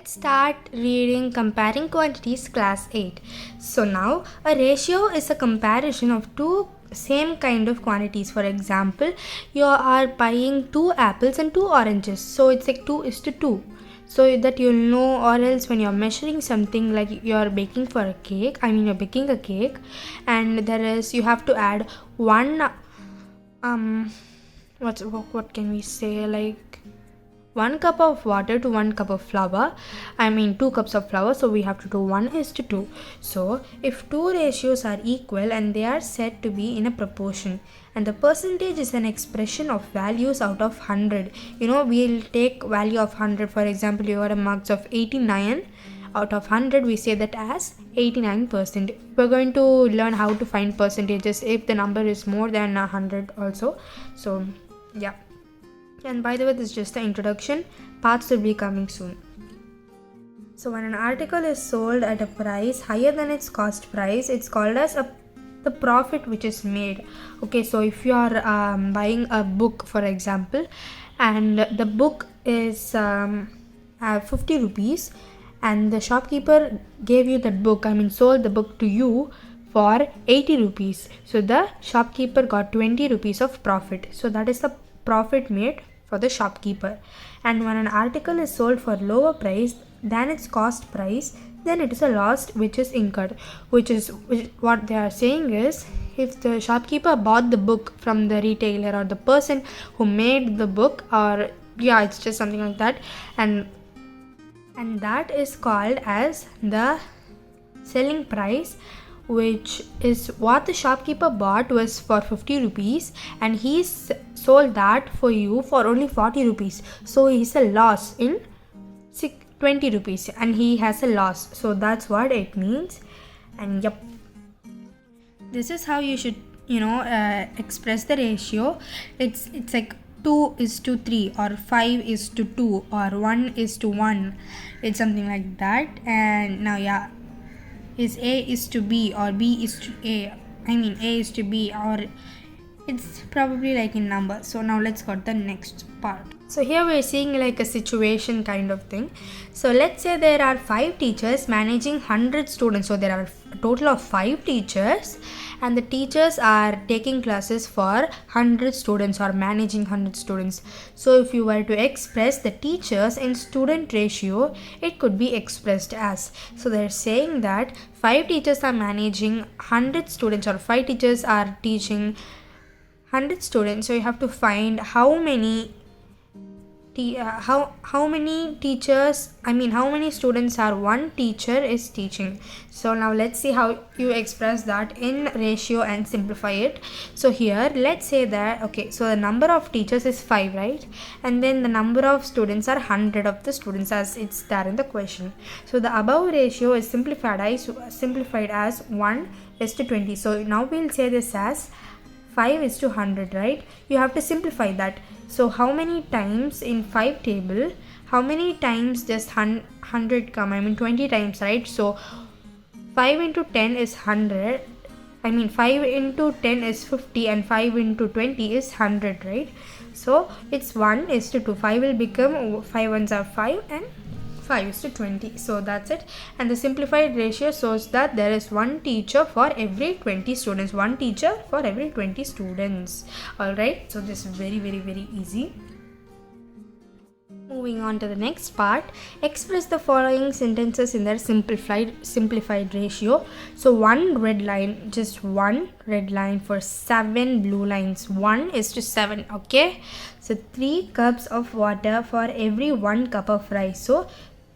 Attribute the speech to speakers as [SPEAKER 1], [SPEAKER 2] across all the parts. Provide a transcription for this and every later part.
[SPEAKER 1] Let's start reading comparing quantities class 8. So now a ratio is a comparison of two same kind of quantities. For example, you are buying 2 apples and 2 oranges. So it's like 2:2. So that you'll know, or else when you're measuring something like you're baking for a cake, you're baking a cake and you have to add one what can we say, like 1 cup of water to 1 cup of flour. 2 cups of flour, so we have to do 1:2. So if two ratios are equal and they are said to be in a proportion, and the percentage is an expression of values out of 100. We'll take value of 100. For example, you got a marks of 89 out of 100, we say that as 89%. We're going to learn how to find percentages if the number is more than 100 also. So yeah. And by the way, this is just the introduction. Parts will be coming soon. So when an article is sold at a price higher than its cost price, it's called as the profit which is made. Okay, so if you are buying a book, for example, and the book is 50 rupees, and the shopkeeper gave you that book, sold the book to you for 80 rupees. So the shopkeeper got 20 rupees of profit. So that is the profit made for the shopkeeper. And when an article is sold for lower price than its cost price, then it is a loss which is incurred. Which what they are saying is, if the shopkeeper bought the book from the retailer or the person who made the book, or it's just something like that, and that is called as the selling price, which is what the shopkeeper bought was for 50 rupees and he sold that for you for only 40 rupees. So he's a loss in 20 rupees and he has a loss. So that's what it means. And yep, this is how you should express the ratio. It's like 2:3 or 5:2 or 1:1. It's something like that. And now is A is to B or B is to A. A is to B, or it's probably like in numbers. So now let's go to the next part. So here we're seeing like a situation kind of thing. So let's say there are 5 teachers managing 100 students. So there are a total of 5 teachers and the teachers are taking classes for 100 students or managing 100 students. So if you were to express the teachers in student ratio, it could be expressed as, so they're saying that 5 teachers are managing 100 students or 5 teachers are teaching 100 students. So you have to find how many teachers, how many students are one teacher is teaching. So now let's see how you express that in ratio and simplify it. So here let's say that, okay, so the number of teachers is 5, right? And then the number of students are 100 of the students as it's there in the question. So the above ratio is simplified as 1:20. So now we'll say this as 5:100, right? You have to simplify that. So how many times in 5 table, how many times does 100 come? 20 times, right? So 5 into 10 is 100. 5 into 10 is 50 and 5 into 20 is 100, right? So it's 1:2. 5 will become 5 ones are 5 and 5:20. So that's it. And the simplified ratio shows that there is one teacher for every 20 students. One teacher for every 20 students. Alright, so this is very, very, very easy. Moving on to the next part, express the following sentences in their simplified ratio. So one red line, just one red line for 7 blue lines. 1:7, okay? So 3 cups of water for every 1 cup of rice. So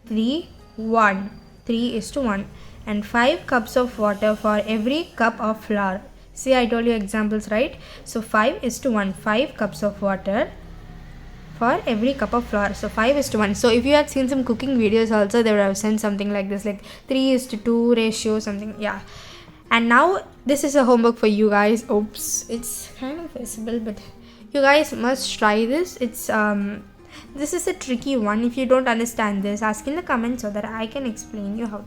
[SPEAKER 1] 3:1, and 5 cups of water for every cup of flour. See, I told you examples, right? So 5:1, 5 cups of water for every cup of flour. So 5:1. So if you had seen some cooking videos also, they would have sent something like this, like 3:2 ratio, something. Yeah. And now this is a homework for you guys. Oops, it's kind of visible, but you guys must try this. It's this is a tricky one. If you don't understand this, ask in the comments so that I can explain you how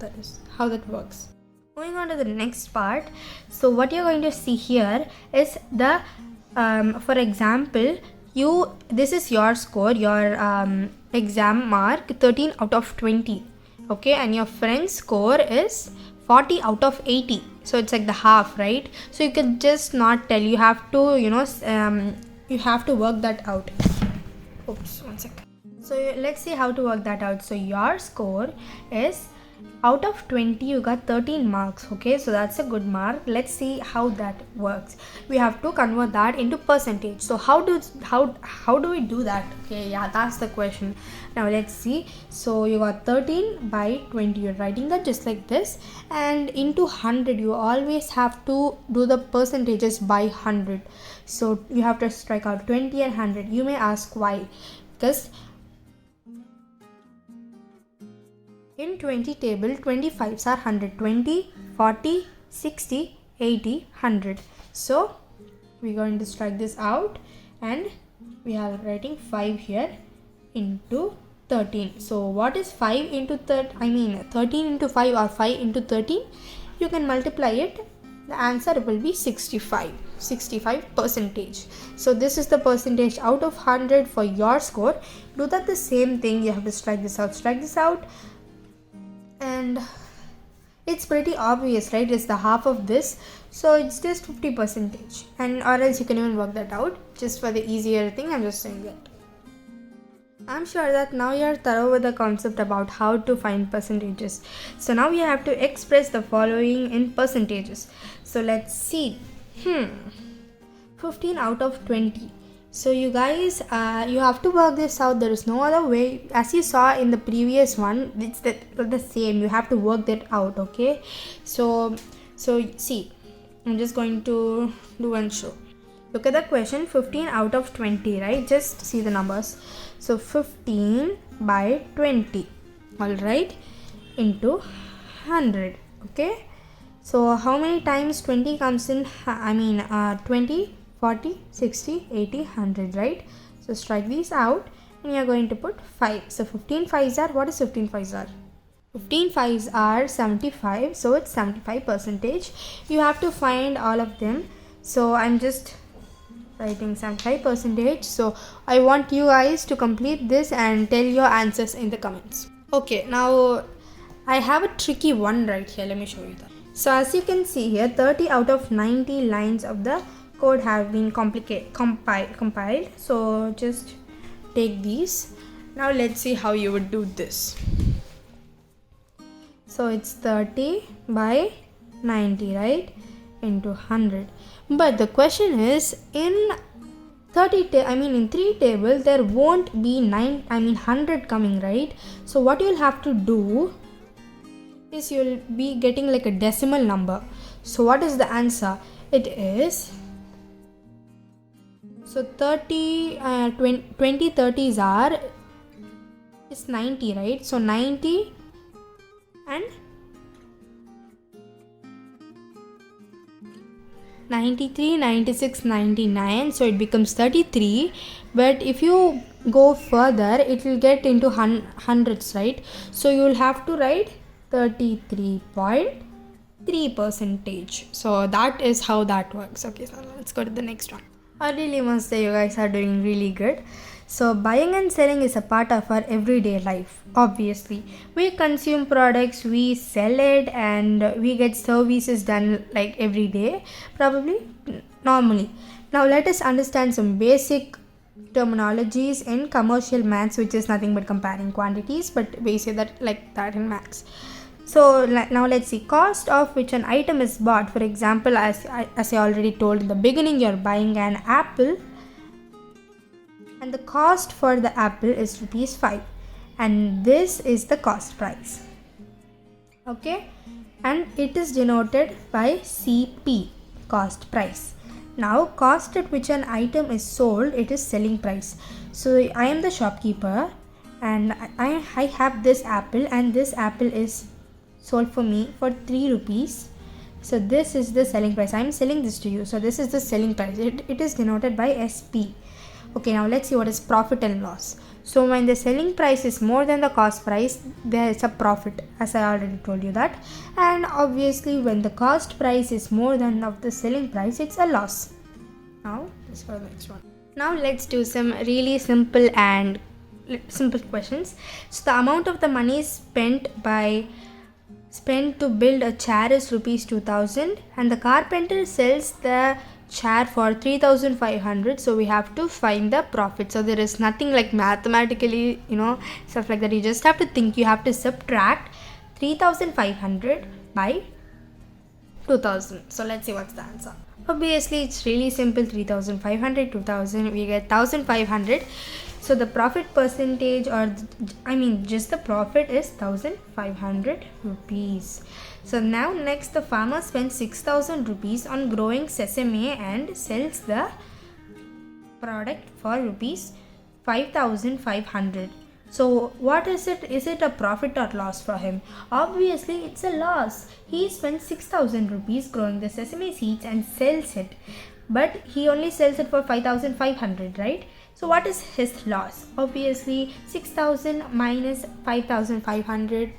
[SPEAKER 1] that works. Going on to the next part. So what you're going to see here is the for example, this is your score. Your exam mark 13 out of 20, okay, and your friend's score is 40 out of 80, so it's like the half, right? So you can just not tell, you have to, you have to work that out. Oops, one second. So let's see how to work that out. So your score is out of 20, you got 13 marks, okay, so that's a good mark. Let's see how that works. We have to convert that into percentage. So how do we do that? Okay, yeah, that's the question. Now let's see. So you got 13 by 20, you're writing that just like this, and into 100, you always have to do the percentages by 100. So you have to strike out 20 and 100. You may ask why. Because in 20 table, 25s are 100, 20, 40, 60, 80, 100. So we're going to strike this out, and we are writing 5 here into 13. So what is 5 into 13 into 5 or 5 into 13? You can multiply it. The answer will be 65 percentage. So this is the percentage out of 100 for your score. Do that the same thing. You have to strike this out, and it's pretty obvious, right? It's the half of this, so it's just 50 percentage, and or else you can even work that out. Just for the easier thing, I'm just saying that. I'm sure that now you're thorough with the concept about how to find percentages. So now you have to express the following in percentages. So let's see. 15 out of 20. So you guys, you have to work this out. There is no other way. As you saw in the previous one, it's the same. You have to work that out, okay? So see, I'm just going to do one show. Look at the question, 15 out of 20, right? Just see the numbers. So 15 by 20, all right, into 100, okay? So how many times 20 comes in? 20, 40, 60, 80, 100, right? So strike these out, and you're going to put 5. So 15 5s are, what is 15 5s are? 15 5s are 75, so it's 75 percentage. You have to find all of them. So I'm just writing 75 percentage. So I want you guys to complete this and tell your answers in the comments. Okay, now I have a tricky one right here. Let me show you that. So as you can see here, 30 out of 90 lines of the code have been compiled. So just take these. Now let's see how you would do this. So it's 30 by 90, right, into 100. But the question is, in 3 tables there won't be 100 coming, right? So what you'll have to do is you'll be getting like a decimal number. So what is the answer? It is, so 20 30s are is 90, right? So 90 and 93, 96, 99, so it becomes 33. But if you go further, it will get into hundreds, right? So you will have to write 33.3 percentage. So that is how that works. Okay, so let's go to the next one. I really must say you guys are doing really good. So buying and selling is a part of our everyday life. Obviously, we consume products, we sell it, and we get services done like every day, probably normally. Now let us understand some basic terminologies in commercial maths, which is nothing but comparing quantities, but we say that like that in maths. So now let's see, cost of which an item is bought. For example, as I already told in the beginning, you're buying an apple, and the cost for the apple is ₹5, and this is the cost price, okay, and it is denoted by CP, cost price. Now cost at which an item is sold, it is selling price. So I am the shopkeeper, and I have this apple, and this apple is sold for me for ₹3. So this is the selling price. I am selling this to you, so this is the selling price. It is denoted by SP. Okay, now let's see what is profit and loss. So when the selling price is more than the cost price, there is a profit, as I already told you that. And obviously when the cost price is more than of the selling price, it's a loss. Now let's go to the next one. Now let's do some really simple and simple questions. So the amount of the money spent to build a chair is rupees 2000, and the carpenter sells the chair for 3500. So we have to find the profit. So there is nothing like mathematically, stuff like that. You just have to think. You have to subtract 3500 by 2000. So let's see what's the answer. Obviously it's really simple. 3500, 2000, we get 1500. So the profit percentage, just the profit is 1500 rupees. So now next, the farmer spends 6000 rupees on growing sesame and sells the product for rupees 5500. So what is it? Is it a profit or loss for him? Obviously it's a loss. He spends 6000 rupees growing the sesame seeds and sells it, but he only sells it for 5500, right? So what is his loss? Obviously 6000 minus 5500.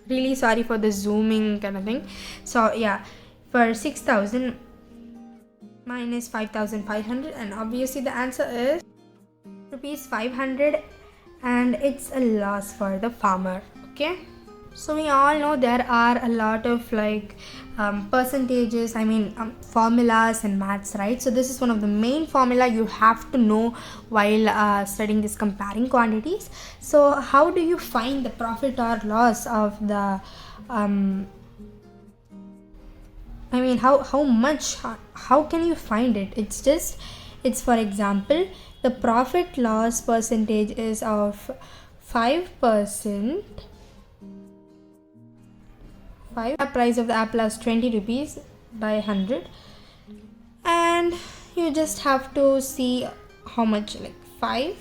[SPEAKER 1] Really sorry for the zooming kind of thing. So yeah, for 6000 minus 5500, and obviously the answer is rupees 500, and it's a loss for the farmer. Okay, so we all know there are a lot of percentages, formulas and maths, right? So this is one of the main formula you have to know while studying this comparing quantities. So how do you find the profit or loss of the how can you find it? It's for example, the profit loss percentage is of 5%. The price of the apple is 20 rupees by 100, and you just have to see how much, 5.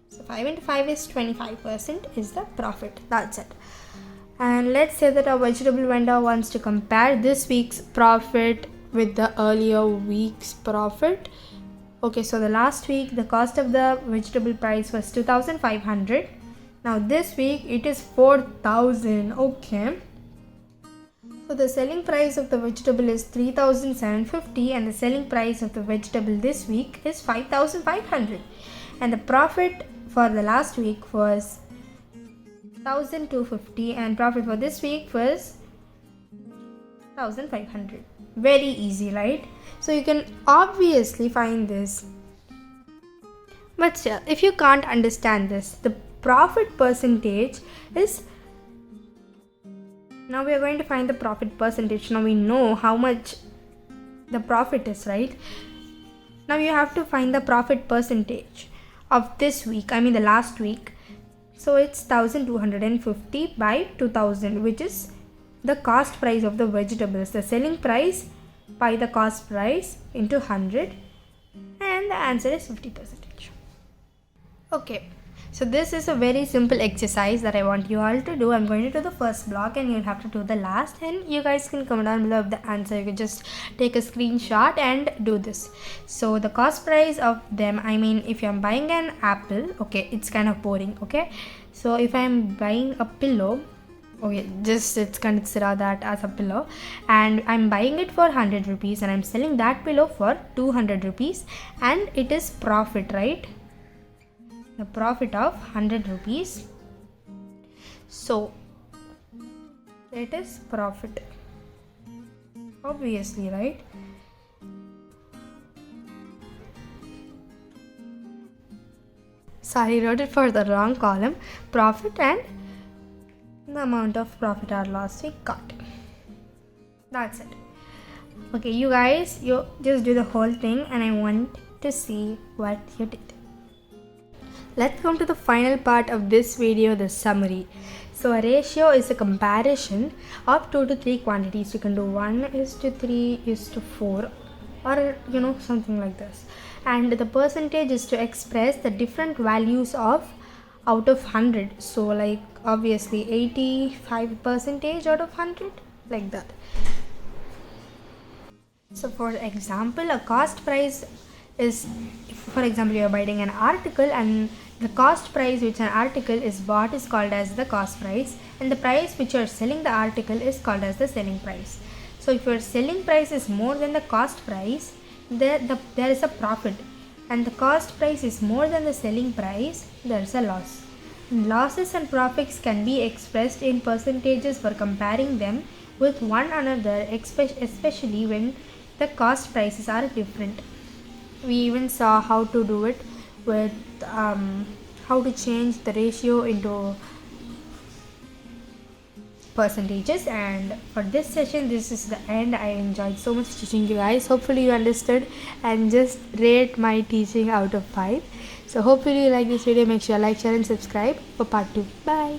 [SPEAKER 1] So 5 into 5 is 25% is the profit. That's it. And let's say that a vegetable vendor wants to compare this week's profit with the earlier week's profit. Okay, so the last week the cost of the vegetable price was 2500. Now this week it is 4000. Okay, so the selling price of the vegetable is 3750, and the selling price of the vegetable this week is 5500, and the profit for the last week was 1250, and profit for this week was 1500. Very easy, right? So you can obviously find this. But still, if you can't understand this, the profit percentage is, now we are going to find the profit percentage. Now we know how much the profit is, right? Now you have to find the profit percentage of this week, the last week. So it's 1250 by 2000, which is the cost price of the vegetables, the selling price by the cost price into 100, and the answer is 50%. Okay, so this is a very simple exercise that I want you all to do. I'm going to do the first block and you'll have to do the last, and you guys can comment down below of the answer. You can just take a screenshot and do this. So the cost price of them, if I'm buying an apple, okay, it's kind of boring. Okay, so if I'm buying a pillow, okay, just it's consider that as a pillow, and I'm buying it for 100 rupees and I'm selling that pillow for 200 rupees, and it is profit, right? The profit of 100 rupees. So it is profit, obviously, right? Sorry, wrote it for the wrong column. Profit and the amount of profit or loss we got. That's it. Okay, you guys, you just do the whole thing and I want to see what you did. Let's come to the final part of this video, the summary. So a ratio is a comparison of 2 to 3 quantities. You can do 1:3:4, or something like this. And the percentage is to express the different values of out of 100. So obviously 85% out of 100, like that. So for example, a cost price is, for example, you are buying an article and the cost price which an article is bought is called as the cost price, and the price which you are selling the article is called as the selling price. So if your selling price is more than the cost price, there is a profit. and the cost price is more than the selling price, there's a loss. Losses and profits can be expressed in percentages for comparing them with one another, especially when the cost prices are different. We even saw how to do it with how to change the ratio into percentages. And for this session, this is the end. I enjoyed so much teaching you guys. Hopefully you understood and just rate my teaching out of 5. So hopefully you like this video. Make sure you like, share and subscribe for part 2. Bye.